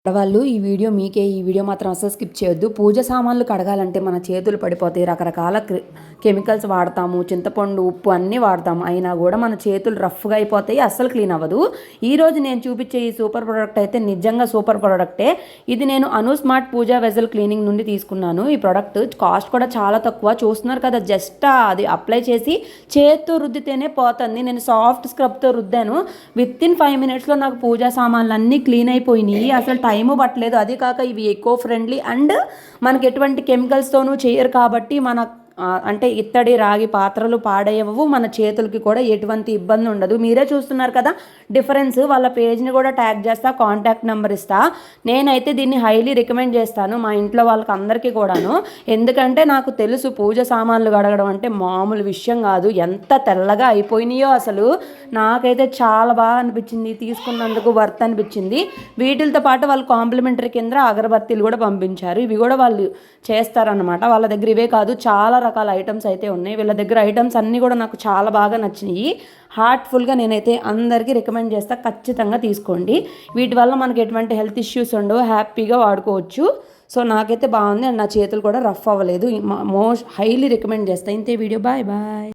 ఆడవాళ్ళు ఈ వీడియో మాత్రం అసలు స్కిప్ చేయొద్దు. పూజ సామాన్లు కడగాలంటే మన చేతులు పడిపోతాయి. రకరకాల కెమికల్స్ వాడతాము, చింతపండు, ఉప్పు అన్నీ వాడతాము. అయినా కూడా మన చేతులు రఫ్గా అయిపోతాయి, అస్సలు క్లీన్ అవ్వదు. ఈరోజు నేను చూపించే ఈ సూపర్ ప్రోడక్ట్ అయితే నిజంగా సూపర్ ప్రోడక్టే. ఇది నేను అను స్మార్ట్ పూజా వెజల్ క్లీనింగ్ నుండి తీసుకున్నాను. ఈ ప్రోడక్ట్ కాస్ట్ కూడా చాలా తక్కువ. చూస్తున్నారు కదా, జస్ట్ అది అప్లై చేసి చేత్తో రుద్దితేనే పోతుంది. నేను సాఫ్ట్ స్క్రబ్తో రుద్దాను. విత్ ఇన్ 5 minutesలో నాకు పూజా సామాన్లు అన్నీ క్లీన్ అయిపోయినాయి. అసలు టైము పట్టలేదు. అది కాక ఇవి ఎకో ఫ్రెండ్లీ అండ్ మనకి ఎటువంటి కెమికల్స్తోనూ చేయరు కాబట్టి అంటే ఇత్తడి రాగి పాత్రలు పాడయ్యవు. మన చేతులకి కూడా ఎటువంటి ఇబ్బంది ఉండదు. మీరే చూస్తున్నారు కదా డిఫరెన్స్. వాళ్ళ పేజ్ని కూడా ట్యాగ్ చేస్తా, కాంటాక్ట్ నెంబర్ ఇస్తా. నేనైతే దీన్ని హైలీ రికమెండ్ చేస్తాను మా ఇంట్లో వాళ్ళకి అందరికీ కూడాను. ఎందుకంటే నాకు తెలుసు పూజ సామాన్లు కడగడం అంటే మామూలు విషయం కాదు. ఎంత తెల్లగా అయిపోయినాయో అసలు నాకైతే చాలా బాగా అనిపించింది. తీసుకున్నందుకు వర్త్ అనిపించింది. వీటితో పాటు వాళ్ళు కాంప్లిమెంటరీ కింద అగరబత్తీలు కూడా పంపించారు. ఇవి కూడా వాళ్ళు చేస్తారనమాట. వాళ్ళ దగ్గర ఇవే కాదు, చాలా రకాల ఐటమ్స్ అయితే ఉన్నాయి. వీళ్ళ దగ్గర ఐటమ్స్ అన్నీ కూడా నాకు చాలా బాగా నచ్చినాయి. హార్ట్ఫుల్గా నేనైతే అందరికీ రికమెండ్ చేస్తా, ఖచ్చితంగా తీసుకోండి. వీటి వల్ల మనకి ఎటువంటి హెల్త్ ఇష్యూస్ ఉండవు, హ్యాపీగా వాడుకోవచ్చు. సో నాకైతే బాగుంది అండ్ నా చేతులు కూడా రఫ్ అవ్వలేదు. మోస్ట్ హైలీ రికమెండ్ చేస్తాను. ఇంతే వీడియో. Bye bye.